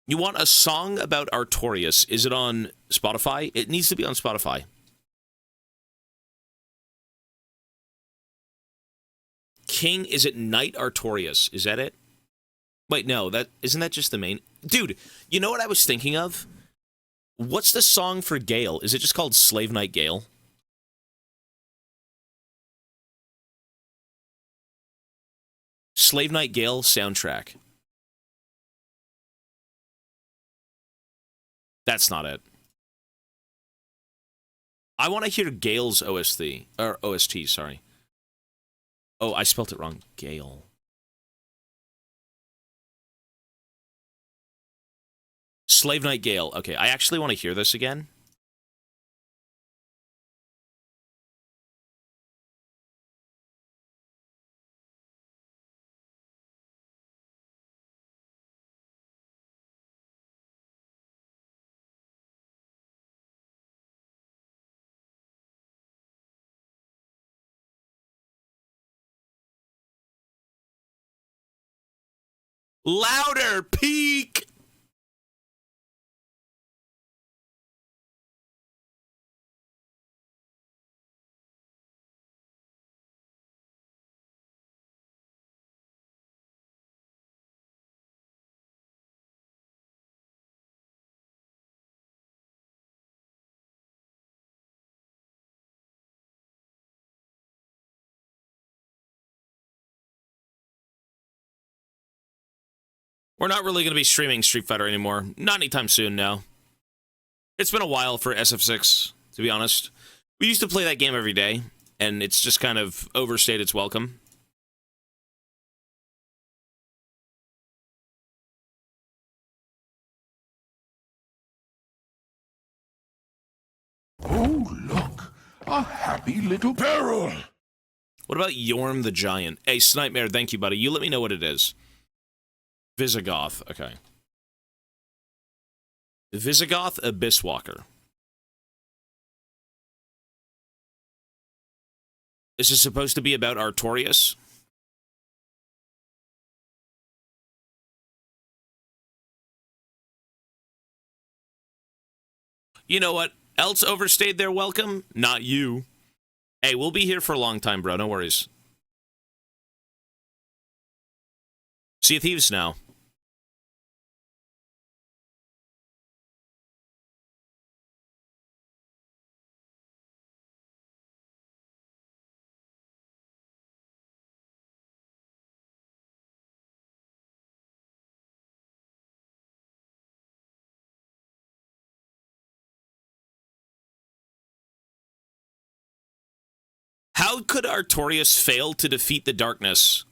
You want a song about Artorius. Is it on Spotify? It needs to be on Spotify. King, is it Knight Artorius? Is that it? Wait, no, that isn't that just the main... Dude, you know what I was thinking of? What's the song for Gale? Is it just called Slave Knight Gale? Slave Knight Gale soundtrack. That's not it. I want to hear Gale's OST, or OST, sorry. Oh, I spelt it wrong. Gale. Slave Knight Gale. Okay, I actually want to hear this again. Louder, peak! We're not really going to be streaming Street Fighter anymore. Not anytime soon, no. It's been a while for SF6, to be honest. We used to play that game every day, and it's just kind of overstayed its welcome. Oh, look! A happy little barrel! What about Yorm the Giant? Hey, Snipemare, thank you, buddy. You let me know what it is. Visigoth, okay. Visigoth Abysswalker. Is this supposed to be about Artorius? You know what else overstayed their welcome? Not you. Hey, we'll be here for a long time, bro. No worries. Sea of Thieves now. How could Artorius fail to defeat the darkness?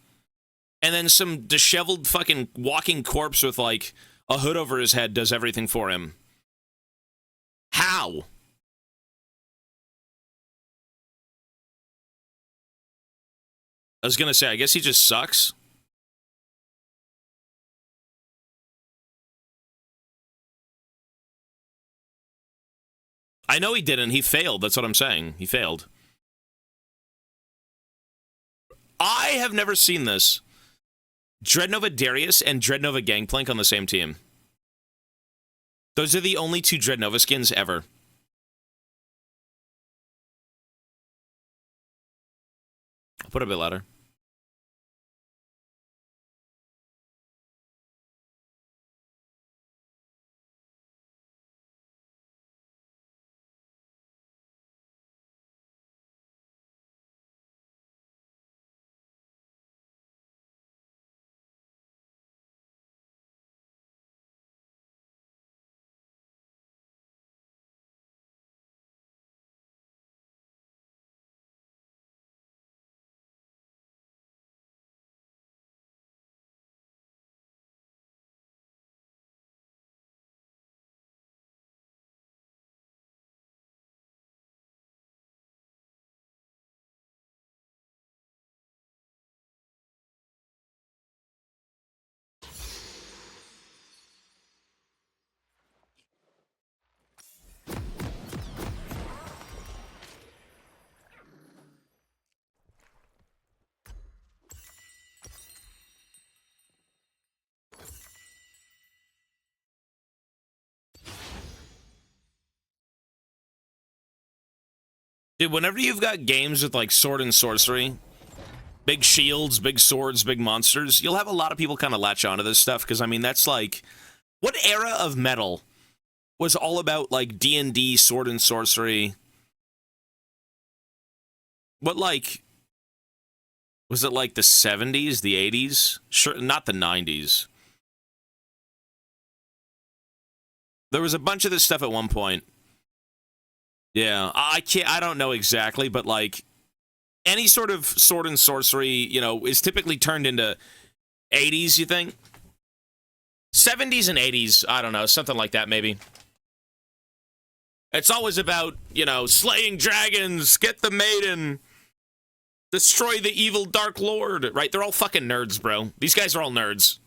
And then some disheveled fucking walking corpse with, like, a hood over his head does everything for him. How? I was gonna say, I guess he just sucks. I know he didn't. He failed. That's what I'm saying. He failed. I have never seen this. Dreadnova Darius and Dreadnova Gangplank on the same team. Those are the only two Dreadnova skins ever. I'll put it a bit louder. Dude, whenever you've got games with, like, sword and sorcery, big shields, big swords, big monsters, you'll have a lot of people kind of latch onto this stuff, because, I mean, that's, like... What era of metal was all about, like, D&D, sword and sorcery? What, like... Was it, like, the 70s, the 80s? Sure, not the 90s. There was a bunch of this stuff at one point. Yeah, I don't know exactly, but, like, any sort of sword and sorcery, you know, is typically turned into 80s, you think? 70s and 80s, I don't know, something like that, maybe. It's always about, you know, slaying dragons, get the maiden, destroy the evil Dark Lord, right? They're all fucking nerds, bro. These guys are all nerds.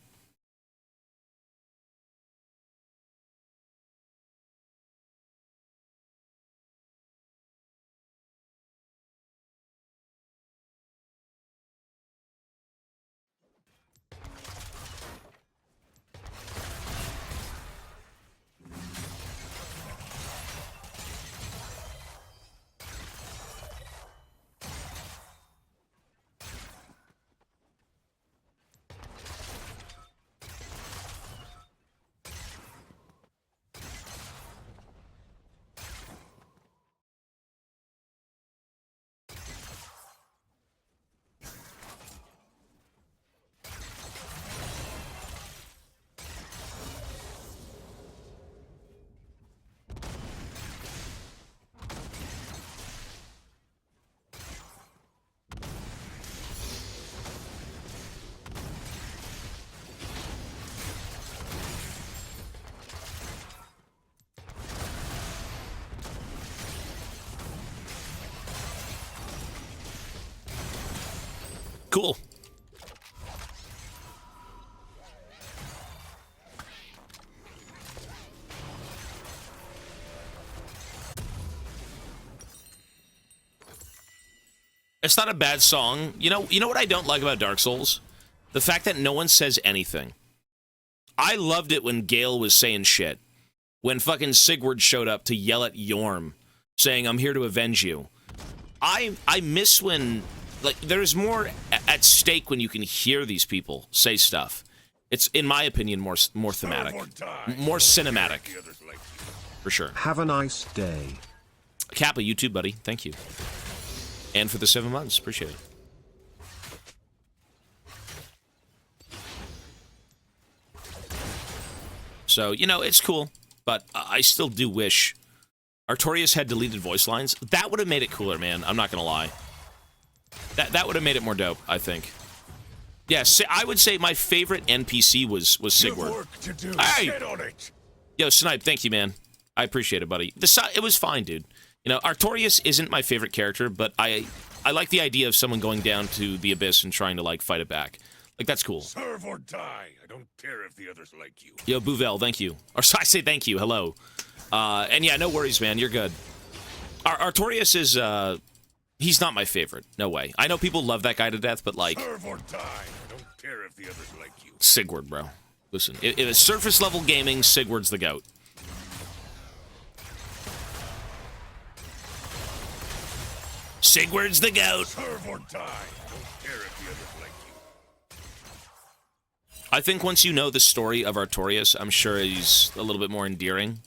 Cool. It's not a bad song. You know what I don't like about Dark Souls? The fact that no one says anything. I loved it when Gale was saying shit. When fucking Sigurd showed up to yell at Yorm, saying, "I'm here to avenge you." I miss when, like, there's more at stake when you can hear these people say stuff. It's, in my opinion, more thematic. More cinematic. For sure. Have a nice day. Kappa, you too, buddy. Thank you. And for the 7 months. Appreciate it. So, you know, it's cool, but I still do wish Artorius had deleted voice lines. That would have made it cooler, man. I'm not gonna lie. That would have made it more dope, I think. Yeah, I would say my favorite NPC was Sigurd. Work to do. Hey! Get on it. Yo, Snipe, thank you, man. I appreciate it, buddy. It was fine, dude. You know, Artorius isn't my favorite character, but I like the idea of someone going down to the abyss and trying to, like, fight it back. Like, that's cool. Serve or die. I don't care if the others like you. Yo, Bouvel, thank you. Or I say thank you. Hello. And yeah, no worries, man. You're good. Artorius is, he's not my favorite. No way. I know people love that guy to death, but, like... Serve or die. I don't care if the others like you. Sigurd, bro. Listen, if it's surface-level gaming, Sigurd's the GOAT. Sigurd's the GOAT. Serve or die. I don't care if the others like you. I think once you know the story of Artorius, I'm sure he's a little bit more endearing.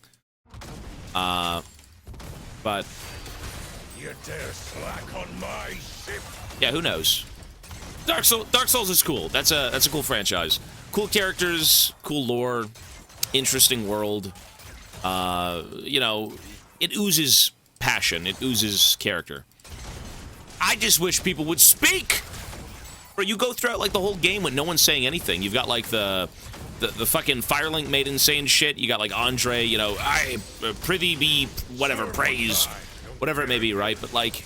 But... You dare slack on my ship? Yeah, who knows? Dark Souls is cool. That's a cool franchise. Cool characters, cool lore, interesting world. You know, it oozes passion. It oozes character. I just wish people would speak! Bro, you go throughout, like, the whole game with no one saying anything. You've got, like, the fucking Firelink maiden saying shit. You got, like, Andre, you know, I prithee be whatever, praise, whatever it may be, right? But, like...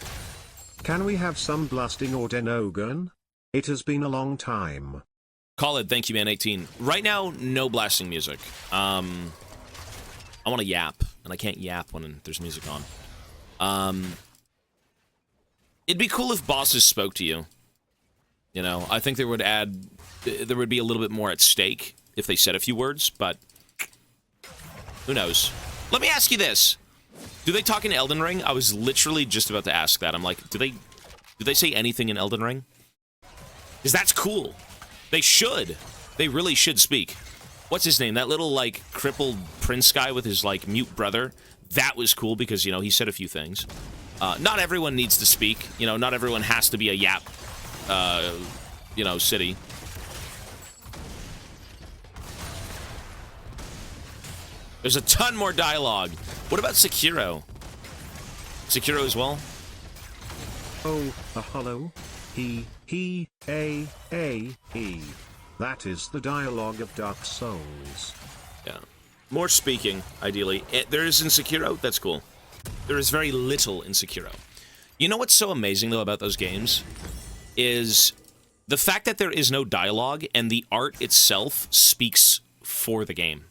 Can we have some blasting or Denogan? It has been a long time. Call it, thank you, man, 18. Right now, no blasting music. I want to yap, and I can't yap when there's music on. It'd be cool if bosses spoke to you. You know, I think there would be a little bit more at stake if they said a few words, but who knows? Let me ask you this. Do they talk in Elden Ring? I was literally just about to ask that. I'm like, do they say anything in Elden Ring? Because that's cool. They should. They really should speak. What's his name? That little, like, crippled prince guy with his, like, mute brother. That was cool because, you know, he said a few things. Not everyone needs to speak. You know, not everyone has to be a yap, you know, city. There's a ton more dialogue. What about Sekiro? Sekiro as well? Oh, a hollow. He, a, he. That is the dialogue of Dark Souls. Yeah. More speaking, ideally. There is in Sekiro? That's cool. There is very little in Sekiro. You know what's so amazing, though, about those games? Is the fact that there is no dialogue and the art itself speaks for the game.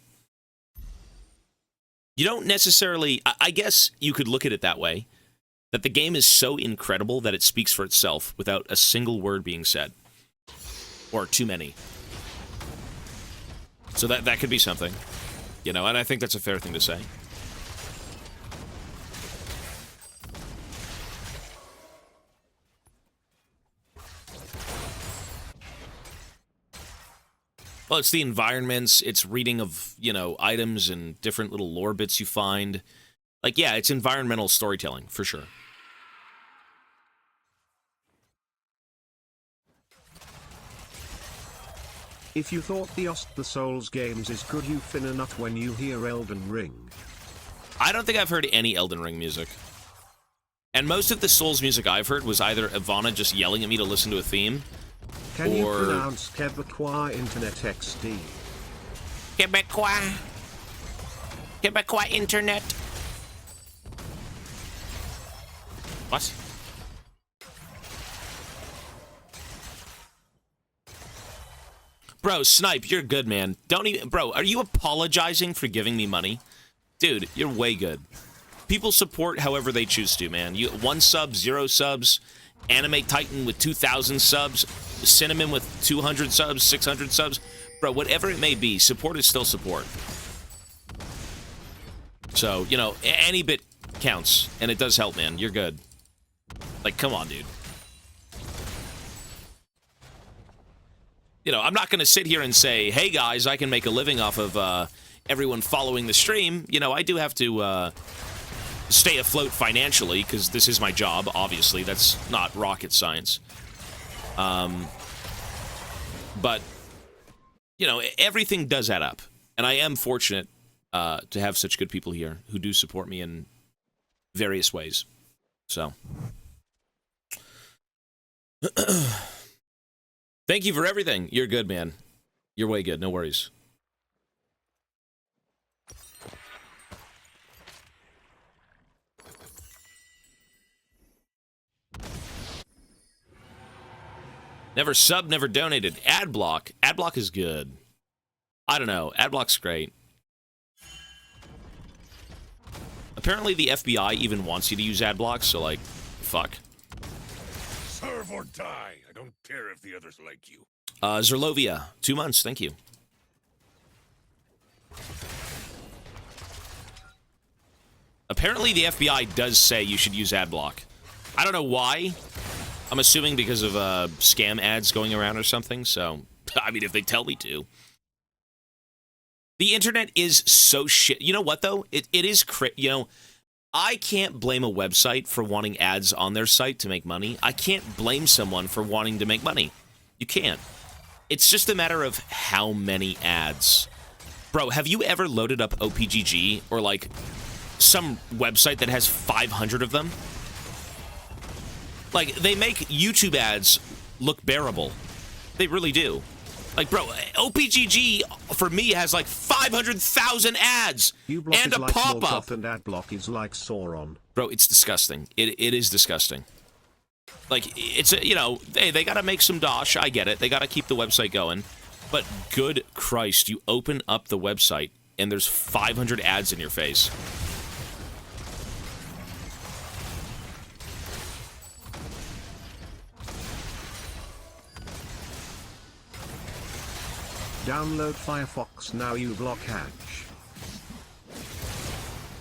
You don't necessarily... I guess you could look at it that way. That the game is so incredible that it speaks for itself without a single word being said. Or too many. So that could be something. You know, and I think that's a fair thing to say. Well, it's the environments, it's reading of, you know, items and different little lore bits you find. Like, yeah, it's environmental storytelling, for sure. If you thought the Souls games is good, you finna nut when you hear Elden Ring. I don't think I've heard any Elden Ring music. And most of the Souls music I've heard was either Ivana just yelling at me to listen to a theme, Can you pronounce Quebecois Internet XD? Quebecois. Quebecois Internet. What? Bro, Snipe, you're good, man. Don't even... Bro, are you apologizing for giving me money? Dude, you're way good. People support however they choose to, man. You 1 sub, 0 subs, Anime Titan with 2,000 subs, Cinnamon with 200 subs, 600 subs. Bro, whatever it may be, support is still support. So, you know, any bit counts, and it does help, man. You're good. Like, come on, dude. You know, I'm not going to sit here and say, hey, guys, I can make a living off of everyone following the stream. You know, I do have to stay afloat financially, because this is my job, obviously. That's not rocket science. But, you know, everything does add up. And I am fortunate to have such good people here who do support me in various ways. So... Thank you for everything. You're good, man. You're way good. No worries. Never subbed, never donated. Adblock. Adblock is good. I don't know. Adblock's great. Apparently the FBI even wants you to use Adblock, so, like, fuck. Serve or die. I don't care if the others like you. Zerlovia, 2 months, thank you. Apparently the FBI does say you should use Adblock. I don't know why. I'm assuming because of scam ads going around or something, so... I mean, if they tell me to. The internet is so shit. You know what, though? It is... You know... I can't blame a website for wanting ads on their site to make money. I can't blame someone for wanting to make money. You can't. It's just a matter of how many ads. Bro, have you ever loaded up OPGG or, like, some website that has 500 of them? Like, they make YouTube ads look bearable. They really do. Like, bro, OPGG, for me, has like 500,000 ads and a like pop-up. And Adblock is like Sauron. Bro, it's disgusting. It is disgusting. Like, it's, you know, they gotta make some dosh. I get it. They gotta keep the website going. But good Christ, you open up the website and there's 500 ads in your face. Download Firefox now, you block Edge.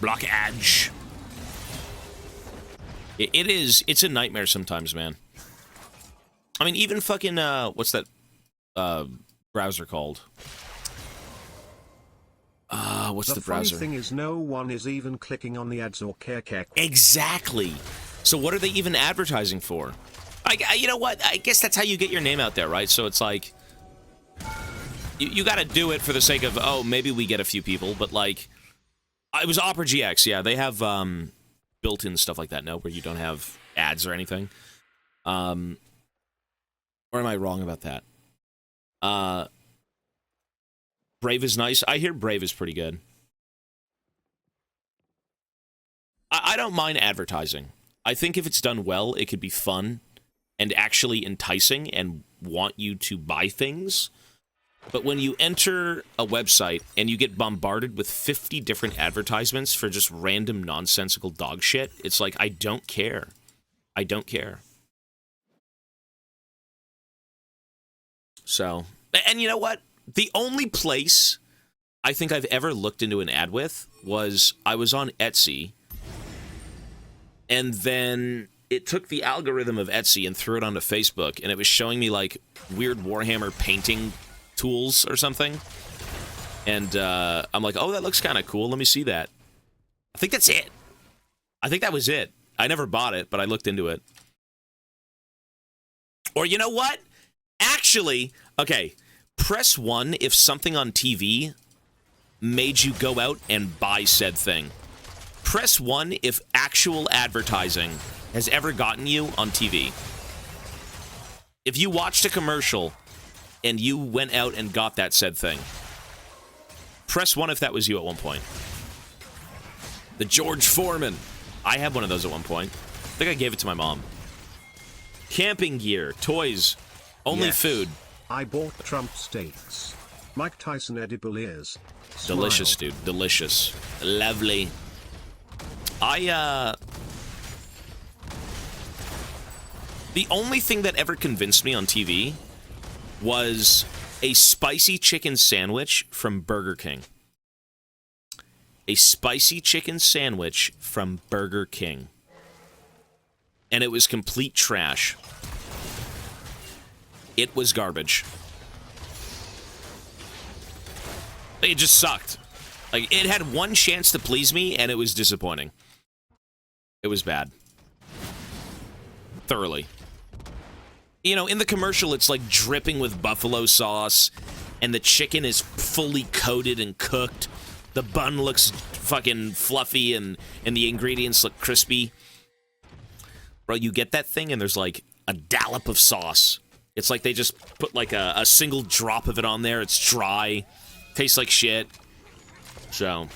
Block Edge. It is. It's a nightmare sometimes, man. I mean, even fucking, what's that, browser called? What's the browser? The funny thing is no one is even clicking on the ads or care. Exactly. So what are they even advertising for? You know what? I guess that's how you get your name out there, right? So it's like, you got to do it for the sake of, oh, maybe we get a few people, but like, it was Opera GX, yeah. They have built-in stuff like that now, where you don't have ads or anything. Or am I wrong about that? Brave is nice. I hear Brave is pretty good. I don't mind advertising. I think if it's done well, it could be fun and actually enticing and want you to buy things. But when you enter a website and you get bombarded with 50 different advertisements for just random nonsensical dog shit, it's like, I don't care. I don't care. So, and you know what? The only place I think I've ever looked into an ad with was I was on Etsy, and then it took the algorithm of Etsy and threw it onto Facebook, and it was showing me like weird Warhammer painting tools or something. And I'm like, oh, that looks kind of cool. Let me see that. I think that's it. I think that was it. I never bought it, but I looked into it. Or you know what? Actually, okay, press 1 if something on TV made you go out and buy said thing. Press 1 if actual advertising has ever gotten you on TV. If you watched a commercial and you went out and got that said thing, press 1 if that was you at one point. The George Foreman. I had one of those at one point. I think I gave it to my mom. Camping gear, toys, only food. I bought Trump steaks. Mike Tyson edible ears. Delicious, dude. Delicious. Lovely. The only thing that ever convinced me on TV was a spicy chicken sandwich from Burger King. A spicy chicken sandwich from Burger King. And it was complete trash. It was garbage. It just sucked. Like, it had one chance to please me, and it was disappointing. It was bad. Thoroughly. You know, in the commercial, it's like dripping with buffalo sauce, and the chicken is fully coated and cooked. The bun looks fucking fluffy, and the ingredients look crispy. Bro, you get that thing, and there's like a dollop of sauce. It's like they just put like a single drop of it on there. It's dry. Tastes like shit. So,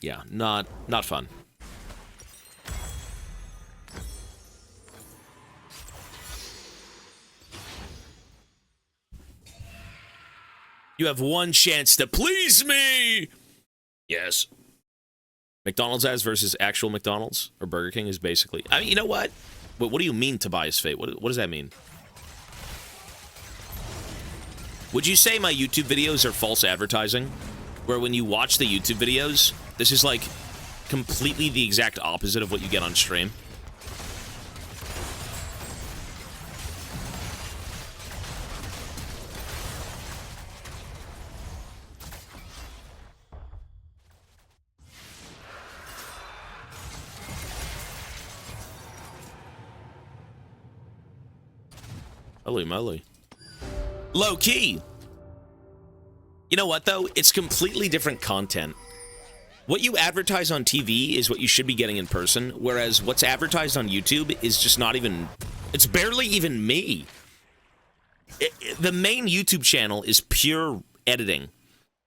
yeah, not fun. You have one chance to please me! Yes. McDonald's ads versus actual McDonald's or Burger King is basically... I mean, you know what? What do you mean, Tobias Fate? What does that mean? Would you say my YouTube videos are false advertising? Where when you watch the YouTube videos, this is like completely the exact opposite of what you get on stream? Holy moly. Low key. You know what, though? It's completely different content. What you advertise on TV is what you should be getting in person, whereas what's advertised on YouTube is just not even... It's barely even me. The main YouTube channel is pure editing,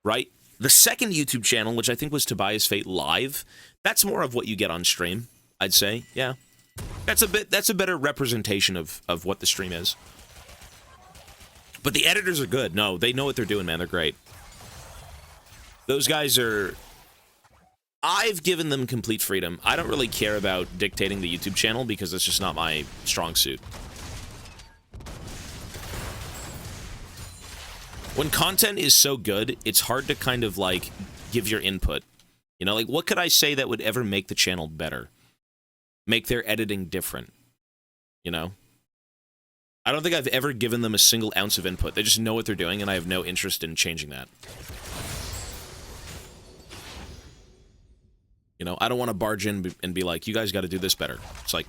right? The second YouTube channel, which I think was Tobias Fate Live, that's more of what you get on stream, I'd say. Yeah. That's a better representation of what the stream is. But the editors are good. No, they know what they're doing, man. They're great. Those guys are... I've given them complete freedom. I don't really care about dictating the YouTube channel because it's just not my strong suit. When content is so good, it's hard to kind of, like, give your input. You know, like, what could I say that would ever make the channel better? make their editing different, you know? I don't think I've ever given them a single ounce of input. They just know what they're doing, and I have no interest in changing that. You know, I don't want to barge in and be like, you guys got to do this better. It's like,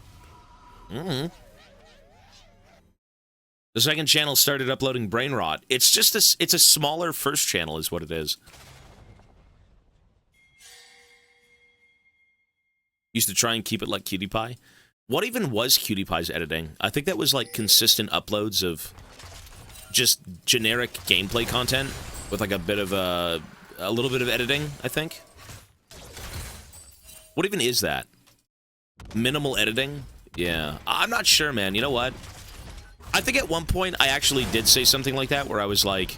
The second channel started uploading brain rot. It's just it's a smaller first channel is what it is. Used to try and keep it like Cutie Pie. What even was Cutie Pie's editing? I think that was like consistent uploads of just generic gameplay content with like a bit of a little bit of editing, I think. What even is that? Minimal editing? Yeah. I'm not sure, man. You know what? I think at one point I actually did say something like that where I was like,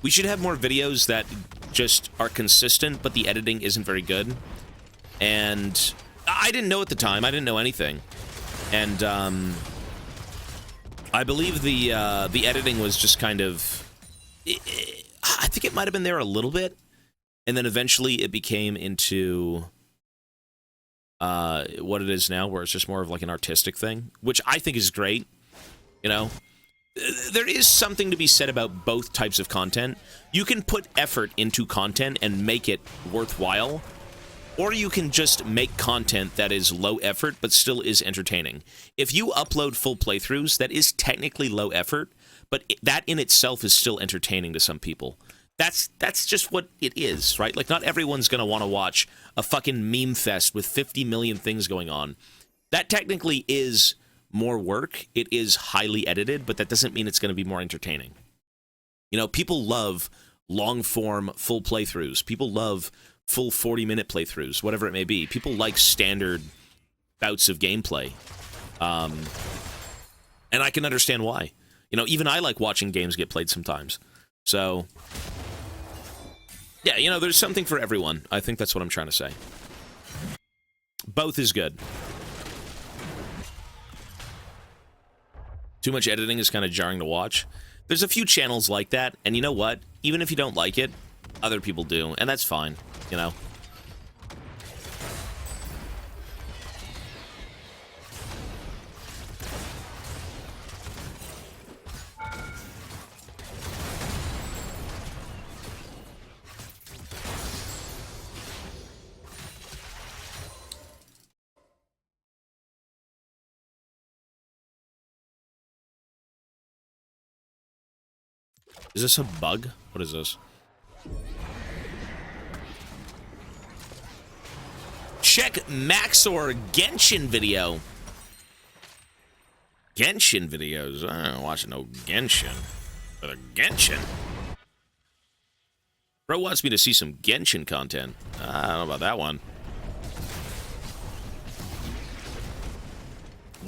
we should have more videos that just are consistent, but the editing isn't very good. And I didn't know at the time. I didn't know anything. And I believe the editing was just kind of... I think it might have been there a little bit. And then eventually it became into... what it is now, where it's just more of like an artistic thing, which I think is great. You know, there is something to be said about both types of content. You can put effort into content and make it worthwhile, or you can just make content that is low effort but still is entertaining. If you upload full playthroughs, that is technically low effort, but that in itself is still entertaining to some people. That's just what it is, right? Like, not everyone's going to want to watch a fucking meme fest with 50 million things going on. That technically is more work. It is highly edited, but that doesn't mean it's going to be more entertaining. You know, people love long-form full playthroughs. People love full 40-minute playthroughs, whatever it may be. People like standard bouts of gameplay. And I can understand why. You know, even I like watching games get played sometimes. So... yeah, you know, there's something for everyone. I think that's what I'm trying to say. Both is good. Too much editing is kind of jarring to watch. There's a few channels like that, and you know what? Even if you don't like it, other people do, and that's fine, you know? Is this a bug? What is this? Check Maxor Genshin video. Genshin videos? I don't watch no Genshin. But a Genshin? Bro wants me to see some Genshin content. I don't know about that one.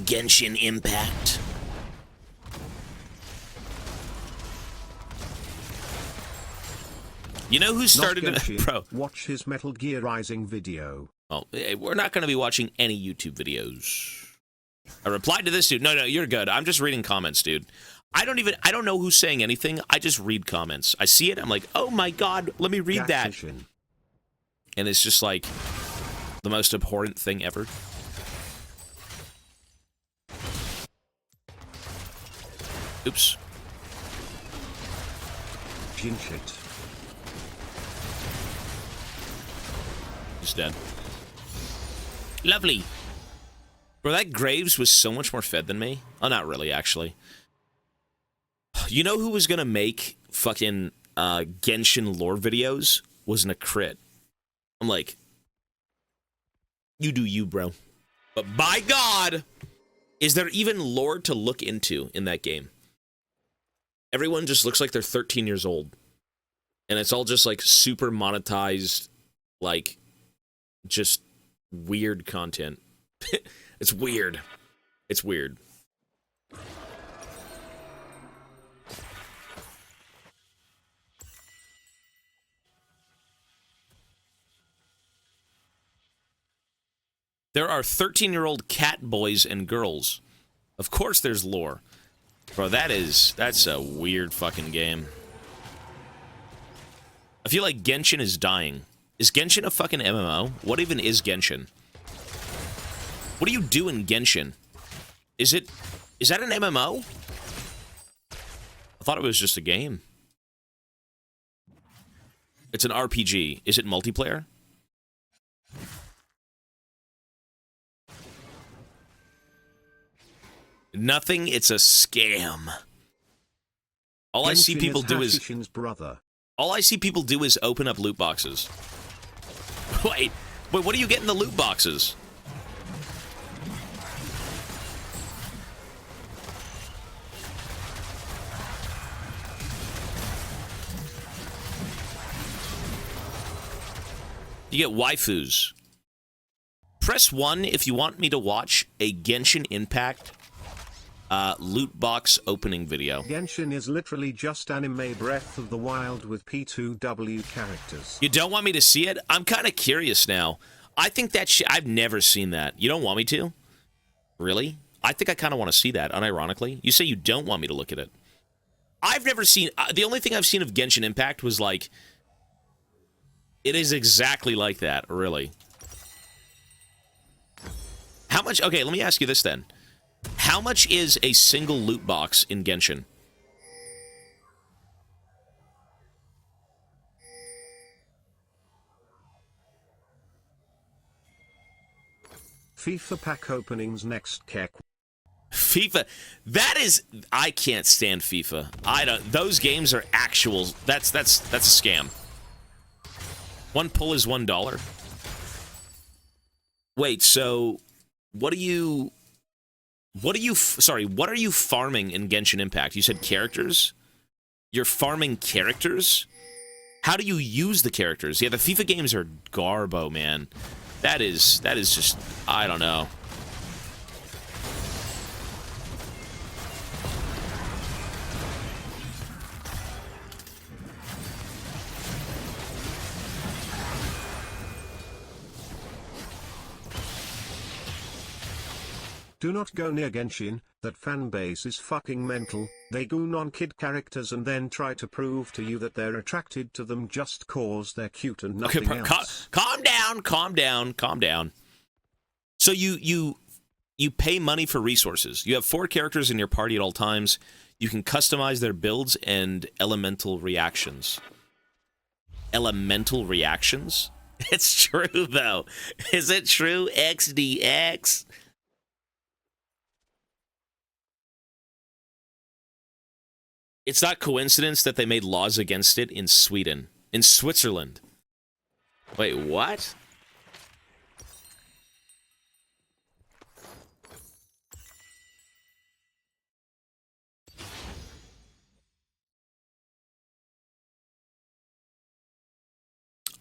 Genshin Impact. You know who started it? Bro. Watch his Metal Gear Rising video. Well, we're not going to be watching any YouTube videos. I replied to this dude. No, you're good. I'm just reading comments, dude. I don't know who's saying anything. I just read comments. I see it. I'm like, oh my God, let me read that. And it's just like the most abhorrent thing ever. Oops. Shit. He's dead. Lovely. Bro, that Graves was so much more fed than me. Oh, not really, actually. You know who was gonna make fucking Genshin lore videos? Wasn't a crit. I'm like, you do you, bro. But by God, is there even lore to look into in that game? Everyone just looks like they're 13 years old. And it's all just like super monetized, like, just weird content. It's weird. It's weird. There are 13-year-old cat boys and girls. Of course there's lore. Bro, that's a weird fucking game. I feel like Genshin is dying. Is Genshin a fucking MMO? What even is Genshin? What do you do in Genshin? Is that an MMO? I thought it was just a game. It's an RPG. Is it multiplayer? Nothing. It's a scam. All I see people do is all I see people do is open up loot boxes. Wait, what do you get in the loot boxes? You get waifus. Press 1 if you want me to watch a Genshin Impact loot box opening video. Genshin is literally just anime Breath of the Wild with P2W characters. You don't want me to see it? I'm kind of curious now. I think that I've never seen that. You don't want me to? Really? I think I kind of want to see that, unironically. You say you don't want me to look at it. I've never seen... the only thing I've seen of Genshin Impact was like... It is exactly like that, really. How much... Okay, let me ask you this then. How much is a single loot box in Genshin? FIFA pack openings next Keck. FIFA, that is... I can't stand FIFA. I don't... Those games are actual... That's a scam. One pull is $1. Wait, so... What are you farming in Genshin Impact? You said characters? You're farming characters? How do you use the characters? Yeah, the FIFA games are garbo, man. That is just... I don't know. Do not go near Genshin, that fanbase is fucking mental. They goon on kid characters and then try to prove to you that they're attracted to them just cause they're cute and nothing else. Calm down. So you pay money for resources. You have 4 characters in your party at all times. You can customize their builds and elemental reactions. Elemental reactions? It's true, though. Is it true? XDX? It's not coincidence that they made laws against it in Sweden. In Switzerland. Wait, what?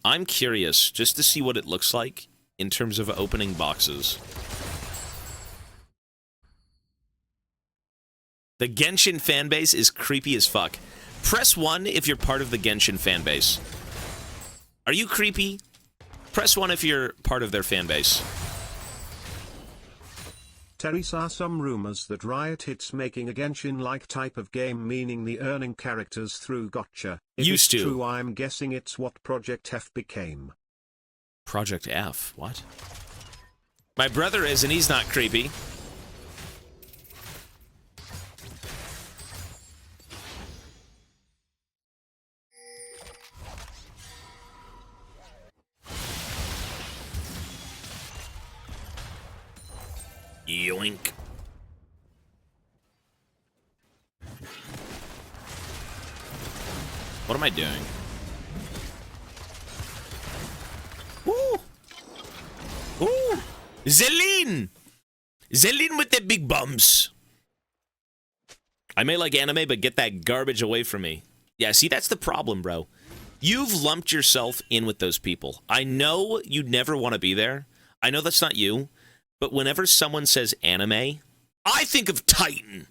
I'm curious just to see what it looks like in terms of opening boxes. The Genshin fanbase is creepy as fuck. Press 1 if you're part of the Genshin fanbase. Are you creepy? Press 1 if you're part of their fanbase. Terry saw some rumors that Riot Hit's making a Genshin-like type of game, meaning the earning characters through gotcha. If Used it's to. true, I'm guessing it's what Project F became. Project F? What? My brother is, and he's not creepy. Yoink. What am I doing? Ooh! Ooh! Zeline! Zeline with the big bumps! I may like anime, but get that garbage away from me. Yeah, see, that's the problem, bro. You've lumped yourself in with those people. I know you'd never want to be there. I know that's not you. But whenever someone says anime, I think of Titan.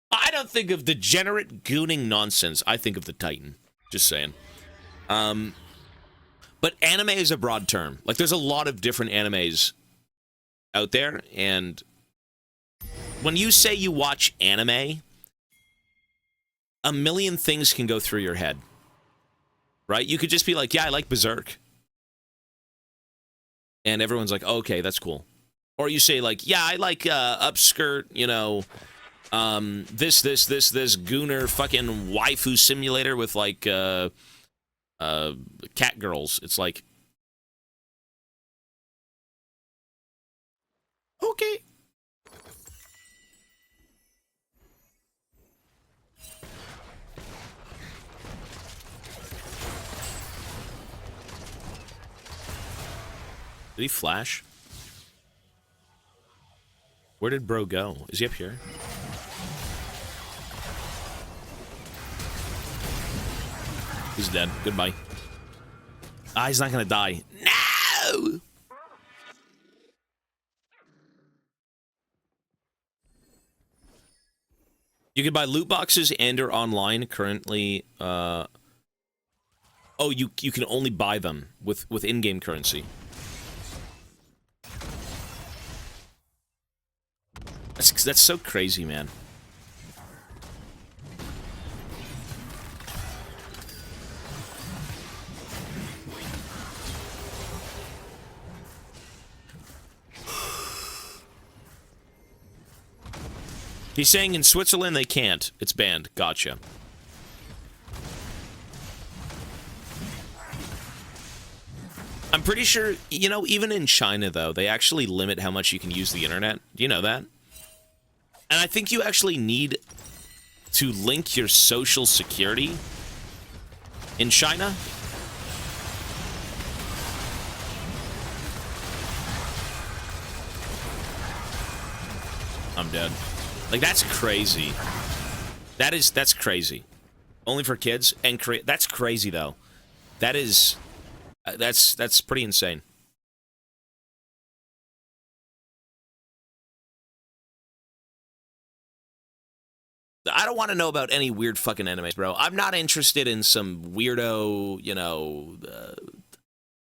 I don't think of degenerate gooning nonsense. I think of the Titan. Just saying. But anime is a broad term. Like, there's a lot of different animes out there, and when you say you watch anime, a million things can go through your head. Right? You could just be like, yeah, I like Berserk. And everyone's like, oh, okay, that's cool. Or you say like, yeah, I like upskirt, you know, this gooner fucking waifu simulator with like cat girls. It's like, okay. Did he flash? Where did bro go? Is he up here? He's dead. Goodbye. Ah, he's not gonna die. No! You can buy loot boxes and or online currently. Oh, you can only buy them with in-game currency. That's so crazy, man. He's saying in Switzerland they can't. It's banned. Gotcha. I'm pretty sure, you know, even in China, though, they actually limit how much you can use the internet. Do you know that? And I think you actually need to link your social security in China. I'm dead. Like, that's crazy. That's crazy. Only for kids and that's crazy though. That is that's pretty insane. I don't want to know about any weird fucking animes, bro. I'm not interested in some weirdo, you know,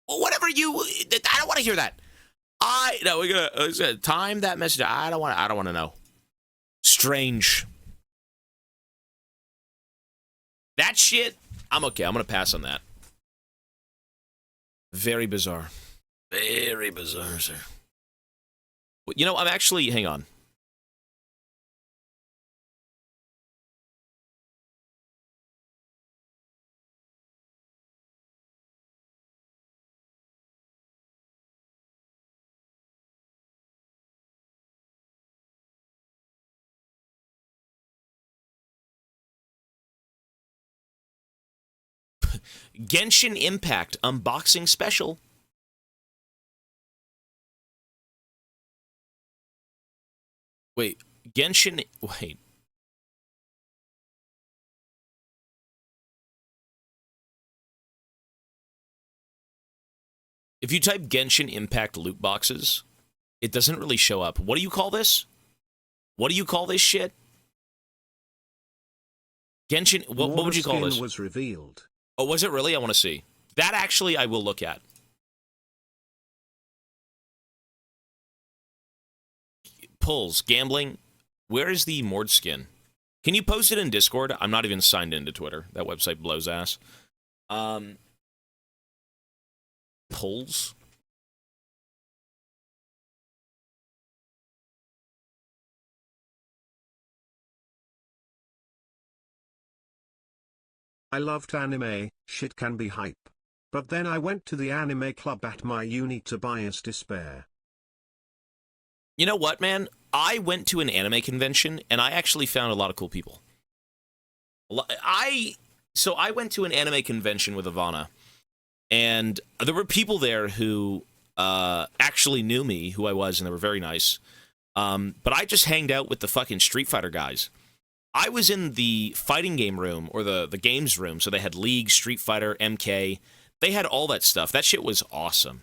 whatever you. I don't want to hear that. No, we're gonna time that message. I don't want to know. Strange. That shit. I'm okay. I'm gonna pass on that. Very bizarre. Very bizarre, sir. You know, I'm actually. Hang on. Genshin Impact unboxing special. Wait, Genshin. Wait. If you type Genshin Impact loot boxes, it doesn't really show up. What do you call this? What do you call this shit? Genshin. What would you call this? Was revealed. Oh, was it really? I want to see. That actually I will look at. Pulls, gambling. Where is the Mord skin? Can you post it in Discord? I'm not even signed into Twitter. That website blows ass. Pulls. I loved anime, shit can be hype. But then I went to the anime club at my uni to Tobias despair. You know what, man? I went to an anime convention, and I actually found a lot of cool people. So I went to an anime convention with Ivana, and there were people there who actually knew me, who I was, and they were very nice. But I just hanged out with the fucking Street Fighter guys. I was in the fighting game room, or the games room, so they had League, Street Fighter, MK. They had all that stuff. That shit was awesome.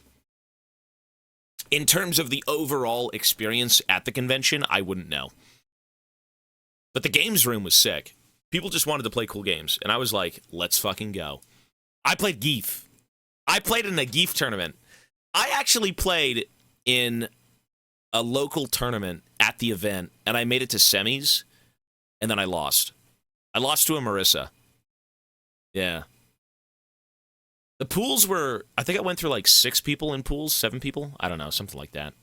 In terms of the overall experience at the convention, I wouldn't know. But the games room was sick. People just wanted to play cool games, and I was like, let's fucking go. I played Geef. I played in a Geef tournament. I actually played in a local tournament at the event, and I made it to semis, and then I lost. I lost to a Marissa. Yeah. The pools were, I think I went through like 6 people in pools, 7 people. I don't know, something like that.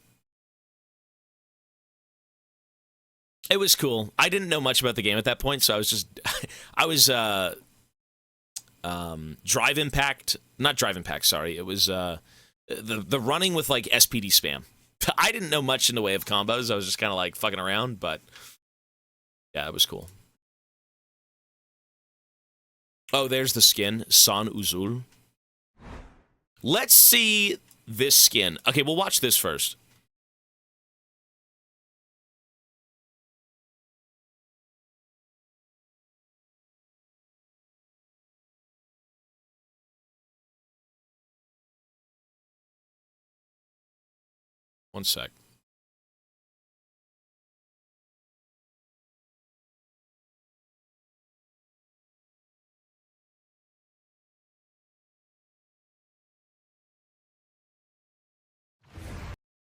It was cool. I didn't know much about the game at that point, so I was just, I was Drive Impact, not Drive Impact. Sorry, it was the running with like SPD spam. I didn't know much in the way of combos. I was just kind of like fucking around, but yeah, it was cool. Oh, there's the skin, San Uzul. Let's see this skin. Okay, we'll watch this first. One sec.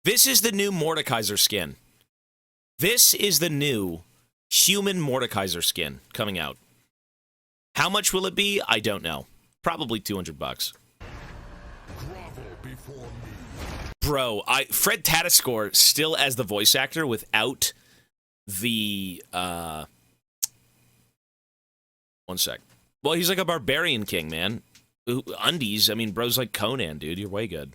This is the new Mordekaiser skin. This is the new human Mordekaiser skin coming out. How much will it be? I don't know. Probably $200. Bro, Fred Tatascore still as the voice actor without the one sec. Well, he's like a barbarian king, man. Undies, I mean, bro's like Conan, dude. You're way good.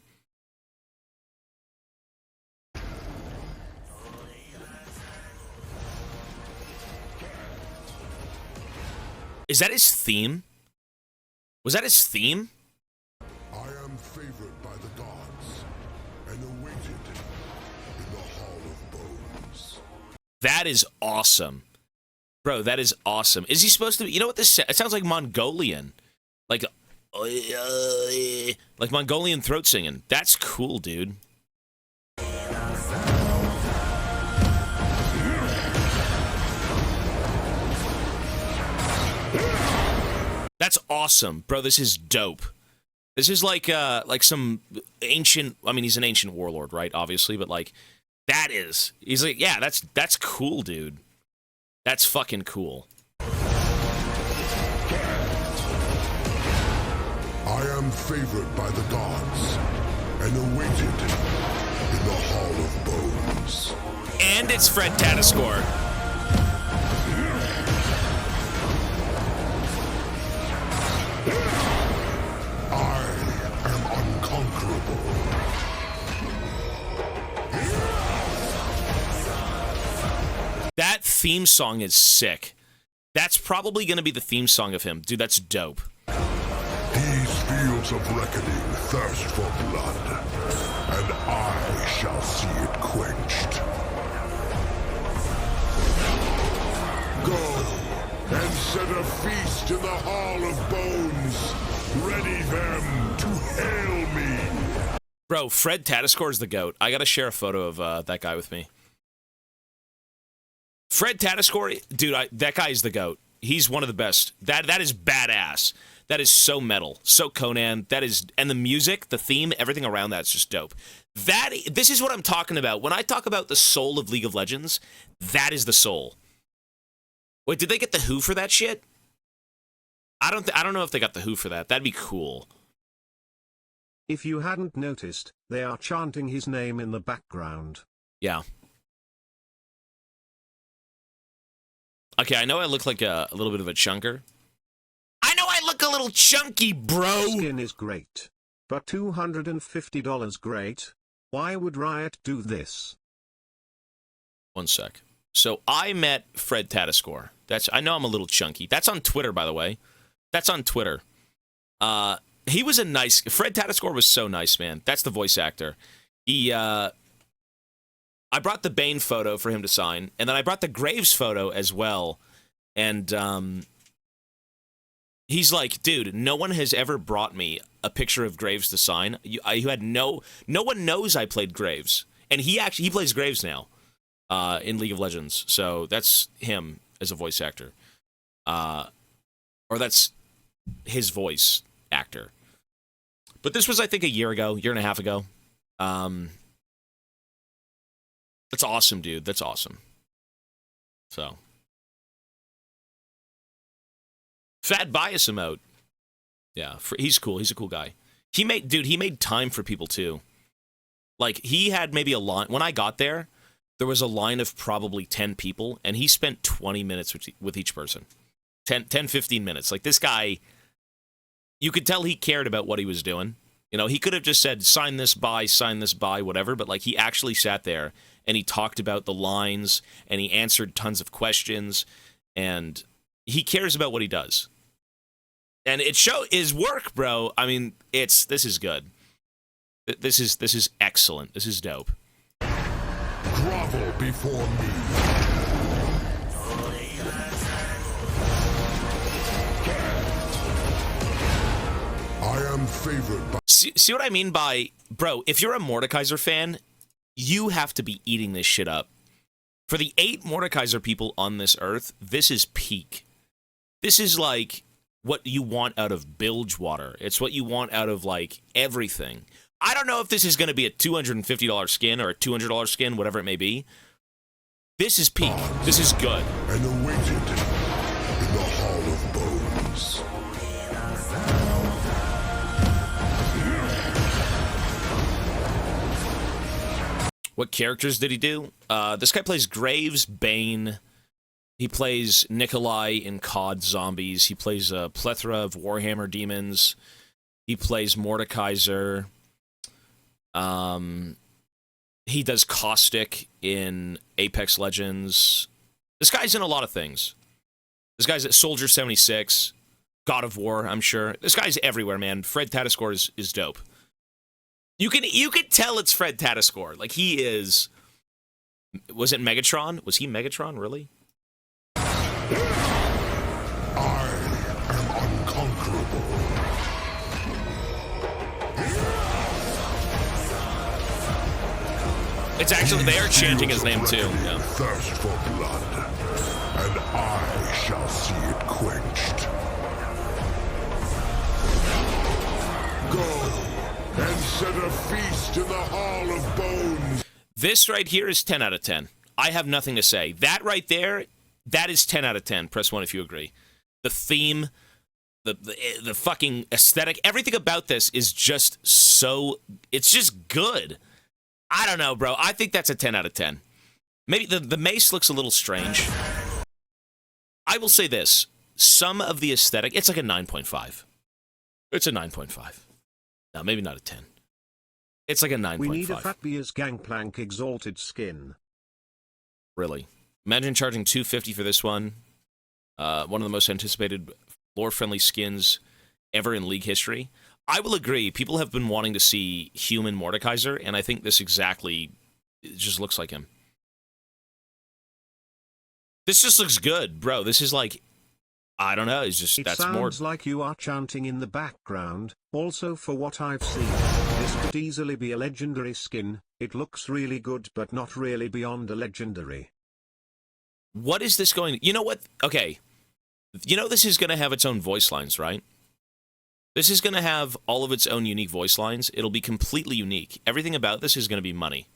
Is that his theme? Was that his theme? I am favored by the gods and awaited in the Hall of Bones. That is awesome. Bro, that is awesome. Is he supposed to... You know what this... It sounds like Mongolian. Like Mongolian throat singing. That's cool, dude. That's awesome. Bro, this is dope. This is like some ancient... I mean, he's an ancient warlord, right? Obviously, but like... That is... He's like, yeah, that's cool, dude. That's fucking cool. I am favored by the gods and awaited in the Hall of Bones. And it's Fred Tatascore. I am unconquerable. That theme song is sick. That's probably going to be the theme song of him. Dude, that's dope. These fields of reckoning thirst for blood, and I shall see it quenched. Go and set a feast in the Hall of Bones. Ready them to hail me. Bro, Fred Tatascore is the GOAT. I got to share a photo of that guy with me. Fred Tatascore, dude, that guy is the GOAT. He's one of the best. That is badass. That is so metal, so Conan. That is, and the music, the theme, everything around that's just dope. This is what I'm talking about. When I talk about the soul of League of Legends, that is the soul. Wait, did they get the Who for that shit? I don't know if they got the Who for that. That'd be cool. If you hadn't noticed, they are chanting his name in the background. Yeah. Okay, I know I look like a little bit of a chunker. I know I look a little chunky, bro! Skin is great. But $250 great? Why would Riot do this? One sec. So I met Fred Tatascore. I know I'm a little chunky. That's on Twitter, by the way. That's on Twitter. He was a nice... Fred Tatascore was so nice, man. That's the voice actor. I brought the Bane photo for him to sign, and then I brought the Graves photo as well. And he's like, dude, no one has ever brought me a picture of Graves to sign. You had no one knows I played Graves, and he plays Graves now in League of Legends. So that's him as a voice actor, or that's his voice actor. But this was, I think, a year and a half ago. That's awesome, dude. That's awesome. So. Fat Bias emote. Yeah, he's cool. He's a cool guy. He made time for people, too. Like, he had maybe a line. When I got there, there was a line of probably 10 people, and he spent 20 minutes with each person. 10, 15 minutes. Like, this guy, you could tell he cared about what he was doing. You know, he could have just said, sign this by, whatever, but, like, he actually sat there, and he talked about the lines, and he answered tons of questions, and he cares about what he does. And it his work, bro. I mean, this is good. This is excellent. This is dope. Grovel before me. I am favored by... See what I mean by, bro, if you're a Mordekaiser fan, you have to be eating this shit up. For the 8 Mordekaiser people on this earth, this is peak. This is like what you want out of Bilgewater. It's what you want out of, like, everything. I don't know if this is going to be a $250 skin or a $200 skin, whatever it may be. This is peak. This is good. And awaited in the Hall of Bones. What characters did he do? This guy plays Graves, Bane. He plays Nikolai in COD Zombies. He plays a plethora of Warhammer demons. He plays Mordekaiser. He does Caustic in Apex Legends. This guy's in a lot of things. This guy's at Soldier 76, God of War, I'm sure. This guy's everywhere, man. Fred Tatascore is dope. You can tell it's Fred Tatascore. Like, he is... Was it Megatron? Was he Megatron, really? I am unconquerable. It's actually, they are chanting his name too. Yeah. Thirst for blood, and I shall see it quenched. Go and set a feast in the Hall of Bones. This right here is 10 out of 10. I have nothing to say. That right there, that is 10 out of 10. Press 1 if you agree. The theme, the fucking aesthetic, everything about this is just so, it's just good. I don't know, bro. I think that's a 10 out of 10. Maybe the mace looks a little strange. I will say this. Some of the aesthetic, it's like a 9.5. It's a 9.5. No, maybe not a 10. It's like a 9.5. We need a Fatbia's GANGPLANK exalted skin. Really. Imagine charging $250 for this one. One of the most anticipated lore-friendly skins ever in League history. I will agree. People have been wanting to see human Mordekaiser, and I think this exactly it just looks like him. This just looks good, bro. This is like, I don't know. It's just, that's more. It sounds like you are chanting in the background. Also, for what I've seen, this could easily be a legendary skin. It looks really good, but not really beyond a legendary. What is this going? You know what? Okay. You know this is going to have its own voice lines, right? This is going to have all of its own unique voice lines. It'll be completely unique. Everything about this is going to be money.